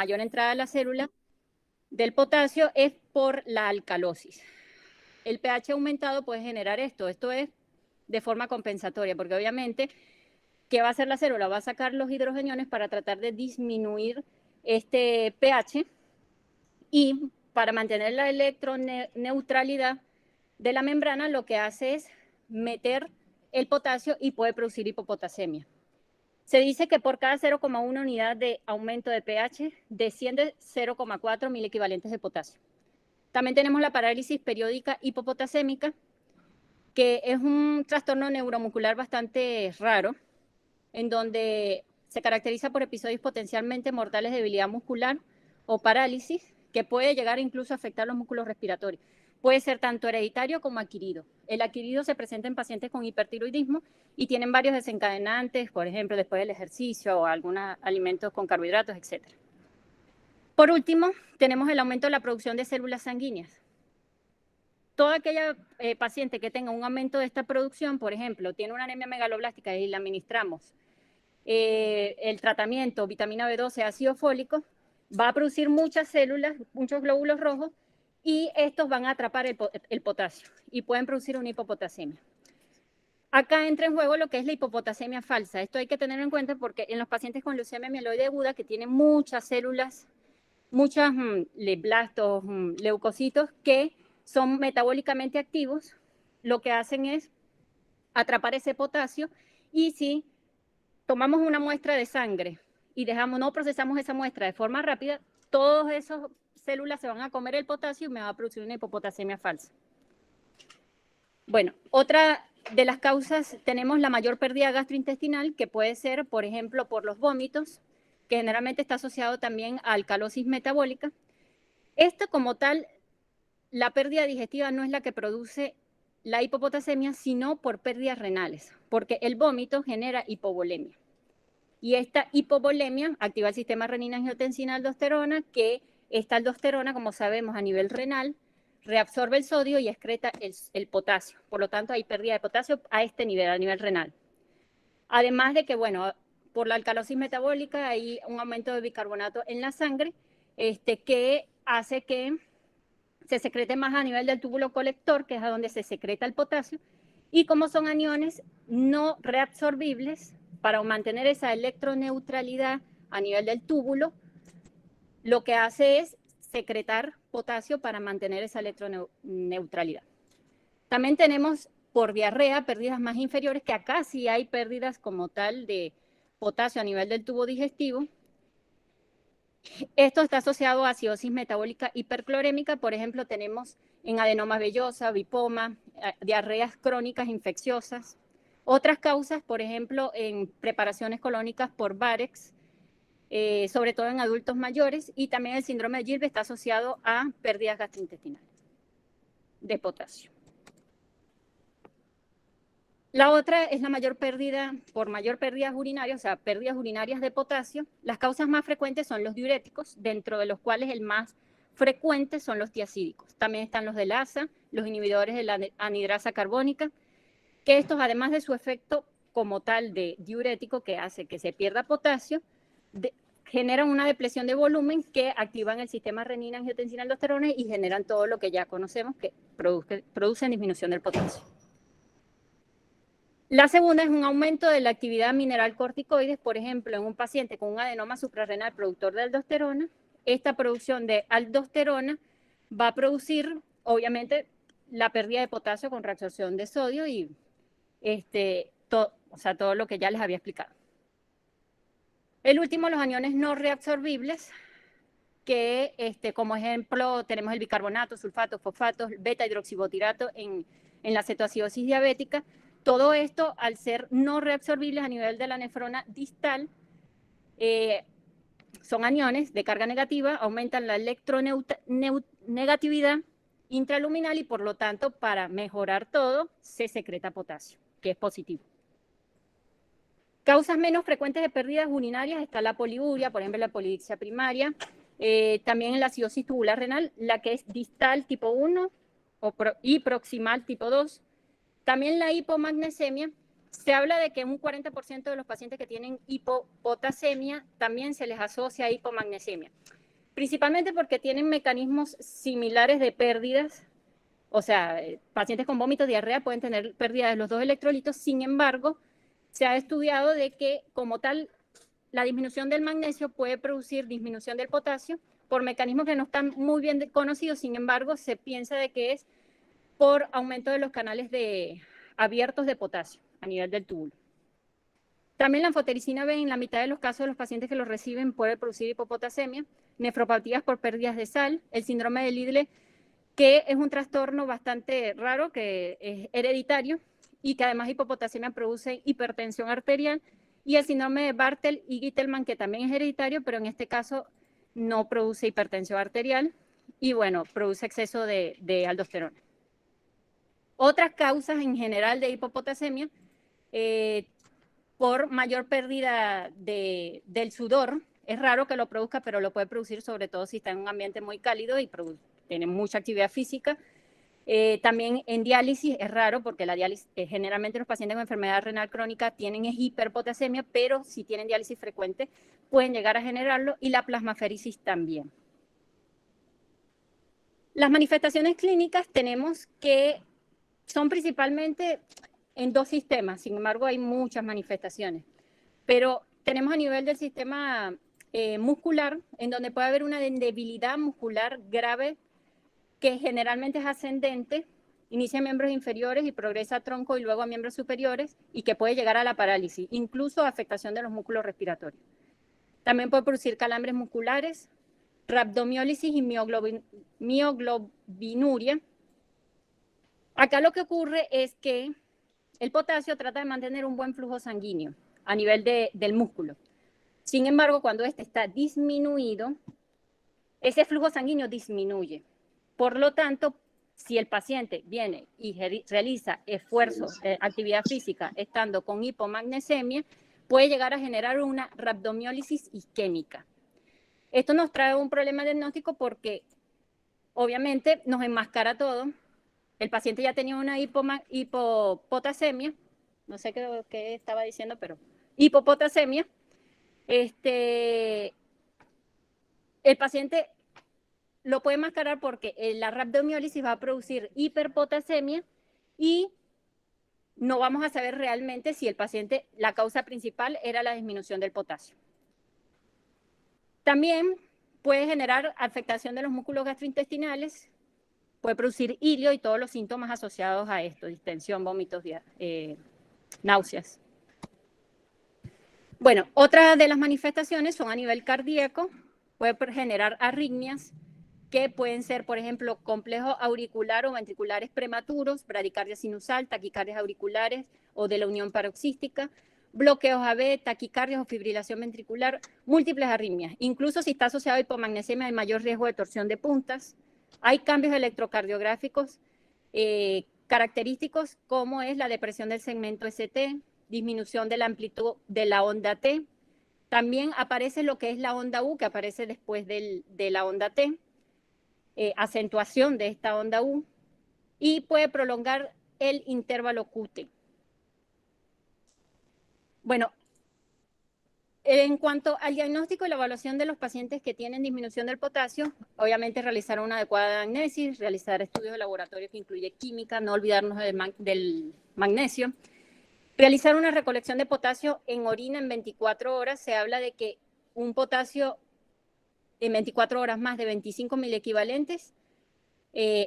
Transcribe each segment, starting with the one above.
mayor entrada a la célula del potasio es por la alcalosis. El pH aumentado puede generar esto. Esto es de forma compensatoria, porque obviamente, ¿qué va a hacer la célula? Va a sacar los hidrogeniones para tratar de disminuir este pH y para mantener la electroneutralidad de la membrana, lo que hace es meter el potasio y puede producir hipopotasemia. Se dice que por cada 0,1 unidad de aumento de pH desciende 0,4 mil equivalentes de potasio. También tenemos la parálisis periódica hipopotasémica, que es un trastorno neuromuscular bastante raro, en donde se caracteriza por episodios potencialmente mortales de debilidad muscular o parálisis, que puede llegar incluso a afectar los músculos respiratorios. Puede ser tanto hereditario como adquirido. El adquirido se presenta en pacientes con hipertiroidismo y tienen varios desencadenantes, por ejemplo, después del ejercicio o algunos alimentos con carbohidratos, etc. Por último, tenemos el aumento de la producción de células sanguíneas. Toda aquella paciente que tenga un aumento de esta producción, por ejemplo, tiene una anemia megaloblástica y le administramos el tratamiento, vitamina B12, ácido fólico, va a producir muchas células, muchos glóbulos rojos, y estos van a atrapar el potasio y pueden producir una hipopotasemia. Acá entra en juego lo que es la hipopotasemia falsa. Esto hay que tenerlo en cuenta porque en los pacientes con leucemia mieloide aguda, que tienen muchas células, muchos blastos, leucocitos, que son metabólicamente activos, lo que hacen es atrapar ese potasio, y si tomamos una muestra de sangre y no procesamos esa muestra de forma rápida, todas esas células se van a comer el potasio y me va a producir una hipopotasemia falsa. Bueno, otra de las causas, tenemos la mayor pérdida gastrointestinal, que puede ser, por ejemplo, por los vómitos, que generalmente está asociado también a alcalosis metabólica. Esto como tal, la pérdida digestiva no es la que produce la hipopotasemia, sino por pérdidas renales, porque el vómito genera hipovolemia. Y esta hipovolemia activa el sistema renina-angiotensina-aldosterona, que esta aldosterona, como sabemos, a nivel renal, reabsorbe el sodio y excreta el potasio. Por lo tanto, hay pérdida de potasio a este nivel, a nivel renal. Además de que, bueno, por la alcalosis metabólica hay un aumento de bicarbonato en la sangre, que hace que se secrete más a nivel del túbulo colector, que es a donde se secreta el potasio, y como son aniones no reabsorbibles, para mantener esa electroneutralidad a nivel del túbulo, lo que hace es secretar potasio para mantener esa electroneutralidad. También tenemos por diarrea pérdidas más inferiores, que acá sí hay pérdidas como tal de potasio a nivel del tubo digestivo. Esto está asociado a acidosis metabólica hiperclorémica. Por ejemplo, tenemos en adenoma vellosa, bipoma, diarreas crónicas infecciosas. Otras causas, por ejemplo, en preparaciones colónicas por Varex, sobre todo en adultos mayores, y también el síndrome de Gilbert está asociado a pérdidas gastrointestinales de potasio. La otra es la mayor pérdida urinarias, o sea, pérdidas urinarias de potasio. Las causas más frecuentes son los diuréticos, dentro de los cuales el más frecuente son los tiacídicos. También están los del ASA, los inhibidores de la anhidrasa carbónica, que estos, además de su efecto como tal de diurético, que hace que se pierda potasio, generan una depresión de volumen que activan el sistema renina-angiotensina-aldosterona y generan todo lo que ya conocemos que producen disminución del potasio. La segunda es un aumento de la actividad mineral corticoides, por ejemplo, en un paciente con un adenoma suprarrenal productor de aldosterona. Esta producción de aldosterona va a producir, obviamente, la pérdida de potasio con reabsorción de sodio y todo lo que ya les había explicado. El último, los aniones no reabsorbibles, que como ejemplo tenemos el bicarbonato, sulfatos, fosfatos, beta hidroxibutirato en la cetoacidosis diabética. Todo esto, al ser no reabsorbibles a nivel de la nefrona distal, son aniones de carga negativa, aumentan la electronegatividad intraluminal y por lo tanto, para mejorar todo, se secreta potasio, que es positivo. Causas menos frecuentes de pérdidas urinarias está la poliuria, por ejemplo, la polidipsia primaria, también en la acidosis tubular renal, la que es distal tipo 1 y proximal tipo 2. También la hipomagnesemia, Se habla de que un 40% de los pacientes que tienen hipopotasemia también se les asocia a hipomagnesemia, principalmente porque tienen mecanismos similares de pérdidas. O sea, pacientes con vómitos, diarrea pueden tener pérdida de los dos electrolitos. Sin embargo, se ha estudiado de que como tal la disminución del magnesio puede producir disminución del potasio por mecanismos que no están muy bien conocidos. Sin embargo, se piensa de que es por aumento de los canales abiertos de potasio a nivel del túbulo. También la anfotericina B en la mitad de los casos de los pacientes que lo reciben puede producir hipopotasemia, nefropatías por pérdidas de sal, el síndrome de Lidle, que es un trastorno bastante raro, que es hereditario y que además hipopotasemia produce hipertensión arterial, y el síndrome de Bartel y Gitelman, que también es hereditario, pero en este caso no produce hipertensión arterial y bueno, produce exceso de aldosterona. Otras causas en general de hipopotasemia, por mayor pérdida del sudor, es raro que lo produzca, pero lo puede producir sobre todo si está en un ambiente muy cálido y tiene mucha actividad física. También en diálisis es raro porque la diálisis, generalmente los pacientes con enfermedad renal crónica tienen hiperpotasemia, pero si tienen diálisis frecuente pueden llegar a generarlo, y la plasmaferisis también. Las manifestaciones clínicas tenemos que son principalmente en dos sistemas, sin embargo hay muchas manifestaciones, pero tenemos a nivel del sistema muscular, en donde puede haber una debilidad muscular grave que generalmente es ascendente, inicia en miembros inferiores y progresa a tronco y luego a miembros superiores, y que puede llegar a la parálisis, incluso afectación de los músculos respiratorios. También puede producir calambres musculares, rhabdomiólisis y mioglobinuria. Acá lo que ocurre es que el potasio trata de mantener un buen flujo sanguíneo a nivel del músculo. Sin embargo, cuando este está disminuido, ese flujo sanguíneo disminuye. Por lo tanto, si el paciente viene y realiza esfuerzo, actividad física, estando con hipomagnesemia, puede llegar a generar una rhabdomiólisis isquémica. Esto nos trae un problema diagnóstico porque obviamente nos enmascara todo. El paciente ya tenía una hipopotasemia, no sé qué estaba diciendo, pero hipopotasemia. El paciente lo puede enmascarar porque la rhabdomiólisis va a producir hiperpotasemia y no vamos a saber realmente si el paciente, la causa principal era la disminución del potasio. También puede generar afectación de los músculos gastrointestinales, puede producir ilio y todos los síntomas asociados a esto, distensión, vómitos, náuseas. Bueno, otras de las manifestaciones son a nivel cardíaco, puede generar arritmias que pueden ser, por ejemplo, complejo auricular o ventriculares prematuros, bradicardia sinusal, taquicardias auriculares o de la unión paroxística, bloqueos AV, taquicardias o fibrilación ventricular, múltiples arritmias. Incluso si está asociado a hipomagnesemia hay mayor riesgo de torsión de puntas. Hay cambios electrocardiográficos característicos, como es la depresión del segmento ST, disminución de la amplitud de la onda T. También aparece lo que es la onda U, que aparece después de la onda T, acentuación de esta onda U, y puede prolongar el intervalo QT. Bueno, en cuanto al diagnóstico y la evaluación de los pacientes que tienen disminución del potasio, obviamente realizar una adecuada anamnesis, realizar estudios de laboratorio que incluye química, no olvidarnos del magnesio, realizar una recolección de potasio en orina en 24 horas. Se habla de que un potasio en 24 horas más de 25 miliequivalentes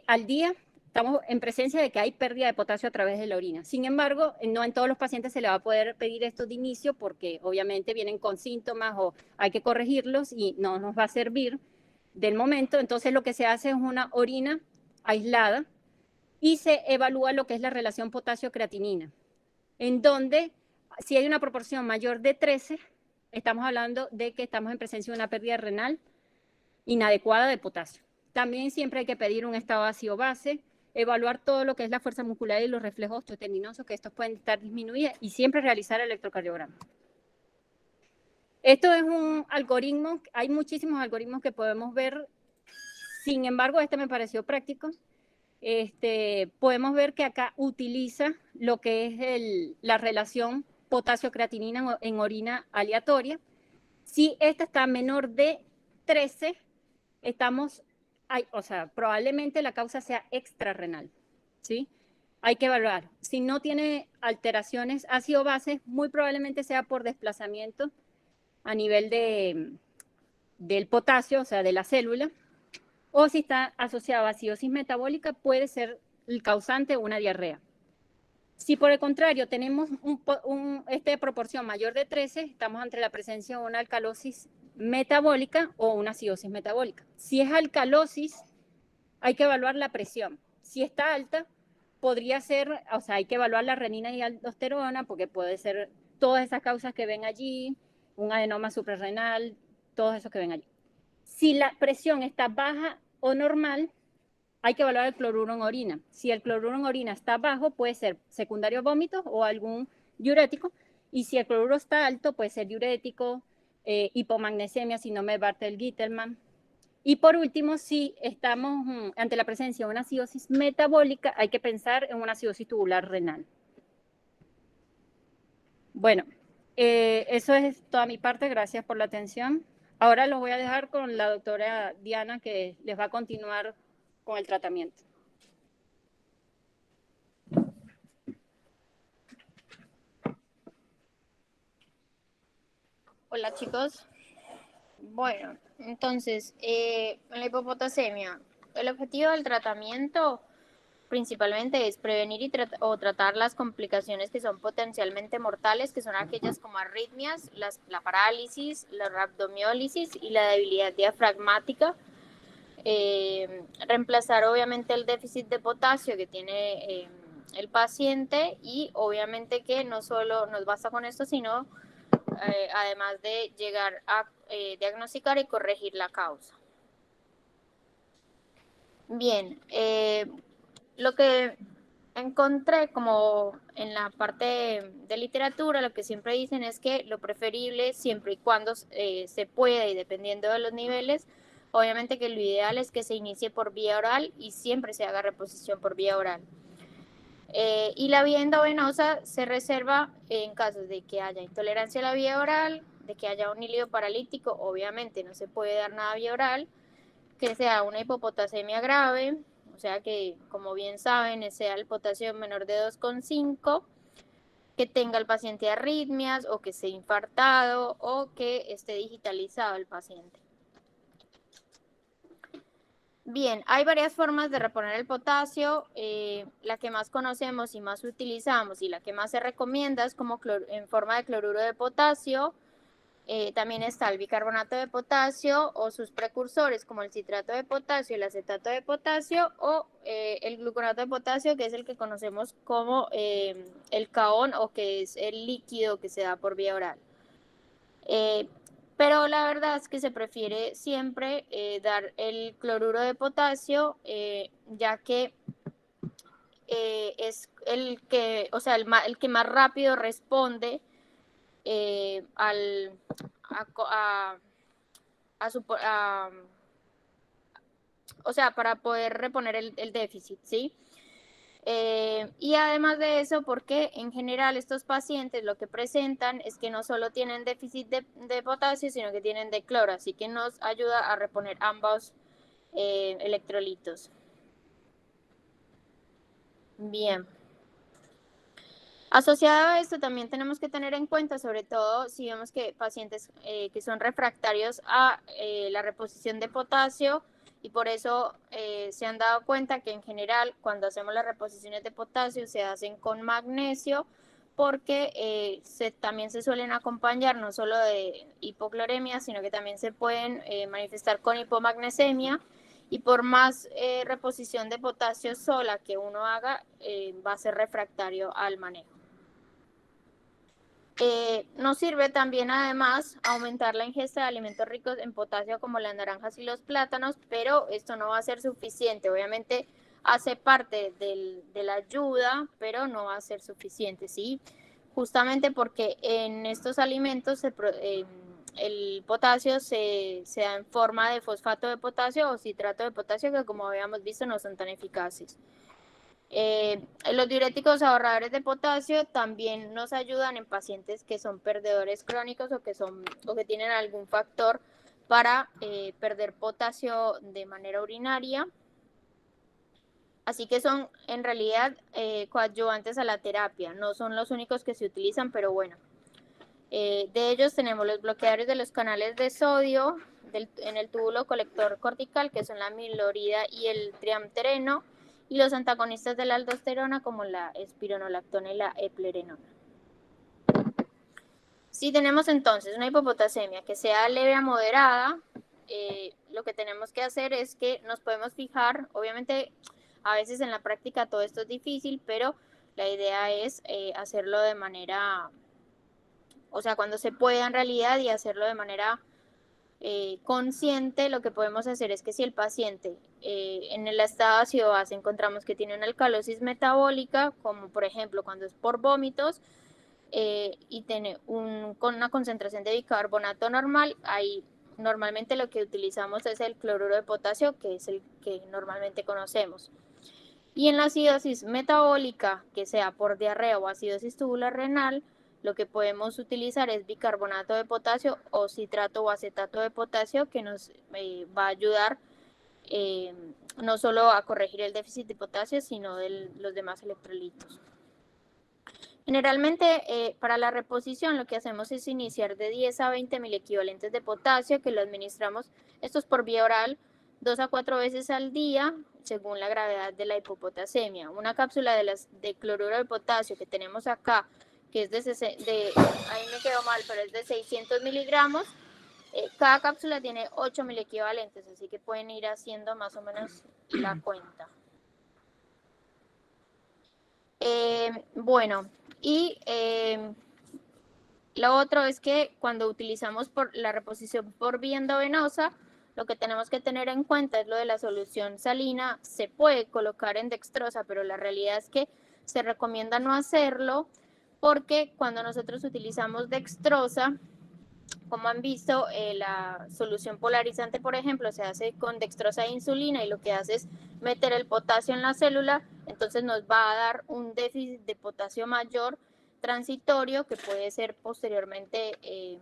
al día, estamos en presencia de que hay pérdida de potasio a través de la orina. Sin embargo, no en todos los pacientes se le va a poder pedir esto de inicio porque obviamente vienen con síntomas o hay que corregirlos y no nos va a servir del momento. Entonces lo que se hace es una orina aislada y se evalúa lo que es la relación potasio-creatinina, en donde si hay una proporción mayor de 13, estamos hablando de que estamos en presencia de una pérdida renal inadecuada de potasio. También siempre hay que pedir un estado ácido-base, evaluar todo lo que es la fuerza muscular y los reflejos osteoteninosos, que estos pueden estar disminuidos, y siempre realizar el electrocardiograma. Esto es un algoritmo, hay muchísimos algoritmos que podemos ver, sin embargo, este me pareció práctico. podemos ver que acá utiliza lo que es la relación potasio-creatinina en orina aleatoria. Si esta está menor de 13, probablemente la causa sea extrarrenal, ¿sí? Hay que evaluar. Si no tiene alteraciones ácido-base, muy probablemente sea por desplazamiento a nivel del potasio, o sea, de la célula, o si está asociado a acidosis metabólica, puede ser el causante una diarrea. Si por el contrario tenemos esta proporción mayor de 13, estamos ante la presencia de una alcalosis metabólica o una acidosis metabólica. Si es alcalosis, hay que evaluar la presión. Si está alta, podría ser, o sea, hay que evaluar la renina y aldosterona, porque puede ser todas esas causas que ven allí, un adenoma suprarrenal, todos esos que ven allí. Si la presión está baja o normal, hay que evaluar el cloruro en orina. Si el cloruro en orina está bajo, puede ser secundario a vómitos o algún diurético. Y si el cloruro está alto, puede ser diurético, hipomagnesemia, síndrome de Bartel-Gittelman. Y por último, si estamos ante la presencia de una acidosis metabólica, hay que pensar en una acidosis tubular renal. Bueno, eso es toda mi parte. Gracias por la atención. Ahora los voy a dejar con la doctora Diana, que les va a continuar con el tratamiento. Hola chicos. Bueno, entonces, en la hipopotasemia, el objetivo del tratamiento principalmente es prevenir o tratar las complicaciones que son potencialmente mortales, que son aquellas como arritmias, la parálisis, la rhabdomiólisis y la debilidad diafragmática. Reemplazar obviamente el déficit de potasio que tiene el paciente, y obviamente que no solo nos basta con esto, sino además de llegar a diagnosticar y corregir la causa. Bien, lo que encontré como en la parte de literatura, lo que siempre dicen es que lo preferible, siempre y cuando se pueda y dependiendo de los niveles, obviamente que lo ideal es que se inicie por vía oral y siempre se haga reposición por vía oral. Y la vía endovenosa se reserva en casos de que haya intolerancia a la vía oral, de que haya un hílido paralítico, obviamente no se puede dar nada vía oral, que sea una hipopotasemia grave, o sea que, como bien saben, sea el potasio menor de 2,5, que tenga el paciente arritmias o que esté infartado o que esté digitalizado el paciente. Bien, hay varias formas de reponer el potasio. La que más conocemos y más utilizamos y la que más se recomienda es como en forma de cloruro de potasio. También está el bicarbonato de potasio o sus precursores como el citrato de potasio, el acetato de potasio o el gluconato de potasio, que es el que conocemos como el CAON, o que es el líquido que se da por vía oral. Pero la verdad es que se prefiere siempre dar el cloruro de potasio, ya que es el que, o sea, el que más rápido responde o sea, para poder reponer el déficit, ¿sí? Y además de eso, porque en general estos pacientes lo que presentan es que no solo tienen déficit de potasio, sino que tienen de cloro, así que nos ayuda a reponer ambos electrolitos. Bien. Asociado a esto también tenemos que tener en cuenta, sobre todo si vemos que pacientes que son refractarios a la reposición de potasio, y por eso se han dado cuenta que en general cuando hacemos las reposiciones de potasio se hacen con magnesio, porque también se suelen acompañar no solo de hipocloremia, sino que también se pueden manifestar con hipomagnesemia, y por más reposición de potasio sola que uno haga, va a ser refractario al manejo. Nos sirve también además aumentar la ingesta de alimentos ricos en potasio como las naranjas y los plátanos, pero esto no va a ser suficiente. Obviamente hace parte de la ayuda, pero no va a ser suficiente, ¿sí? Justamente porque en estos alimentos el potasio se da en forma de fosfato de potasio o citrato de potasio, que como habíamos visto no son tan eficaces. Los diuréticos ahorradores de potasio también nos ayudan en pacientes que son perdedores crónicos o que tienen algún factor para perder potasio de manera urinaria. Así que son en realidad coadyuvantes a la terapia, no son los únicos que se utilizan, pero bueno. De ellos tenemos los bloqueadores de los canales de sodio en el túbulo colector cortical, que son la milorida y el triamtereno, y los antagonistas de la aldosterona, como la espironolactona y la eplerenona. Si tenemos entonces una hipopotasemia que sea leve a moderada, lo que tenemos que hacer es que nos podemos fijar, obviamente a veces en la práctica todo esto es difícil, pero la idea es hacerlo de manera, o sea, cuando se pueda en realidad, y hacerlo de manera consciente. Lo que podemos hacer es que si el paciente en el estado ácido base encontramos que tiene una alcalosis metabólica, como por ejemplo cuando es por vómitos, y tiene con una concentración de bicarbonato normal, ahí normalmente lo que utilizamos es el cloruro de potasio, que es el que normalmente conocemos. Y en la acidosis metabólica, que sea por diarrea o acidosis tubular renal, lo que podemos utilizar es bicarbonato de potasio o citrato o acetato de potasio, que nos va a ayudar no solo a corregir el déficit de potasio, sino de los demás electrolitos. Generalmente para la reposición lo que hacemos es iniciar de 10 a 20 milequivalentes de potasio, que lo administramos, esto es por vía oral, 2 a 4 veces al día, según la gravedad de la hipopotasemia. Una cápsula de cloruro de potasio que tenemos acá, que es ahí me quedó mal, pero es de 600 miligramos, cada cápsula tiene 8 milequivalentes, así que pueden ir haciendo más o menos la cuenta. Bueno, y lo otro es que cuando utilizamos la reposición por vía endovenosa, lo que tenemos que tener en cuenta es lo de la solución salina. Se puede colocar en dextrosa, pero la realidad es que se recomienda no hacerlo, porque cuando nosotros utilizamos dextrosa, como han visto, la solución polarizante, por ejemplo, se hace con dextrosa e insulina, y lo que hace es meter el potasio en la célula, entonces nos va a dar un déficit de potasio mayor transitorio, que puede ser posteriormente,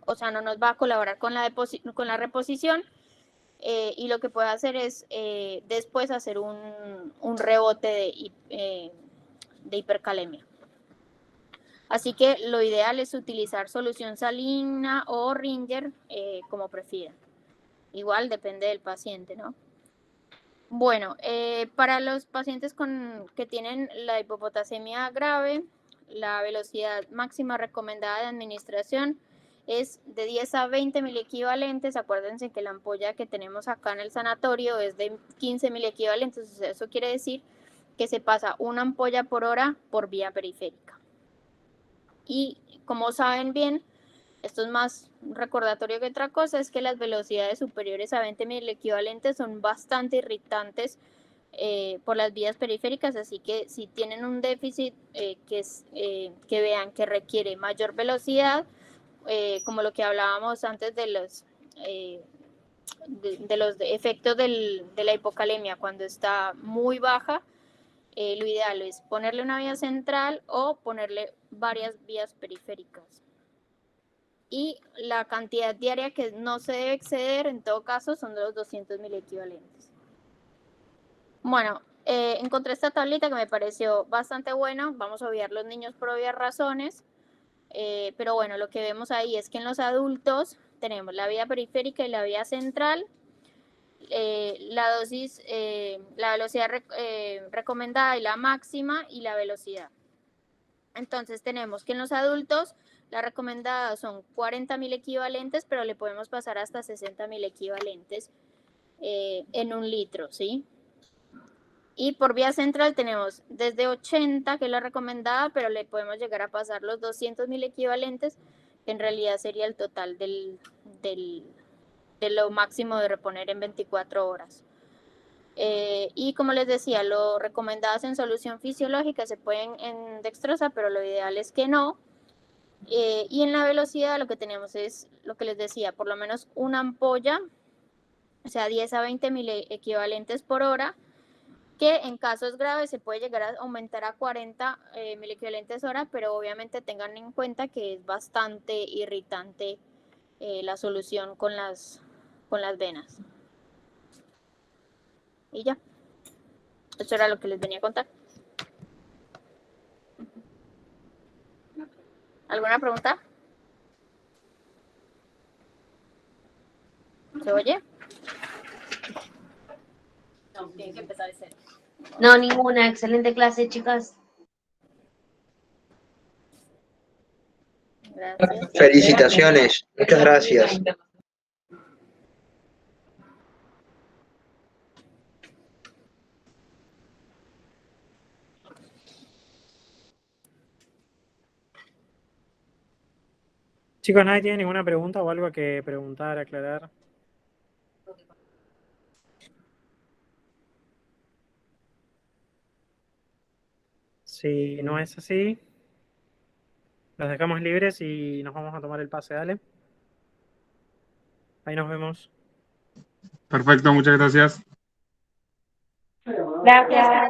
o sea, no nos va a colaborar con la reposición, y lo que puede hacer es después hacer un rebote de hipercalemia. Así que lo ideal es utilizar solución salina o Ringer, como prefieran. Igual depende del paciente, ¿no? Bueno, para los pacientes que tienen la hipopotasemia grave, la velocidad máxima recomendada de administración es de 10 a 20 miliequivalentes. Acuérdense que la ampolla que tenemos acá en el sanatorio es de 15 miliequivalentes. O sea, eso quiere decir que se pasa una ampolla por hora por vía periférica. Y como saben bien, esto es más recordatorio que otra cosa, es que las velocidades superiores a 20 milequivalentes son bastante irritantes por las vías periféricas, así que si tienen un déficit que vean que requiere mayor velocidad, como lo que hablábamos antes de los efectos de la hipocalemia cuando está muy baja, lo ideal es ponerle una vía central o ponerle varias vías periféricas. Y la cantidad diaria que no se debe exceder, en todo caso, son de los 200 milequivalentes. Bueno, encontré esta tablita que me pareció bastante buena. Vamos a obviar los niños por obvias razones. Pero bueno, lo que vemos ahí es que en los adultos tenemos la vía periférica y la vía central. La dosis, la velocidad recomendada y la máxima, y la velocidad. Entonces tenemos que en los adultos la recomendada son 40 milequivalentes, pero le podemos pasar hasta 60 milequivalentes en un litro, ¿sí? Y por vía central tenemos desde 80, que es la recomendada, pero le podemos llegar a pasar los 200 milequivalentes, que en realidad sería el total de lo máximo de reponer en 24 horas. Y como les decía, lo recomendadas en solución fisiológica se pueden en dextrosa, pero lo ideal es que no. Y en la velocidad lo que tenemos es lo que les decía, por lo menos una ampolla, o sea, 10 a 20 mil equivalentes por hora, que en casos graves se puede llegar a aumentar a 40 mil equivalentes hora, pero obviamente tengan en cuenta que es bastante irritante la solución con las venas. Y ya, eso era lo que les venía a contar. ¿Alguna pregunta? ¿Se oye? No, tienen que empezar de cero. No, ninguna. Excelente clase, chicas. Gracias. Felicitaciones, muchas gracias. Chicos, ¿nadie tiene ninguna pregunta o algo que preguntar, aclarar? Si no es así, los dejamos libres y nos vamos a tomar el pase, dale. Ahí nos vemos. Perfecto, muchas gracias. Gracias.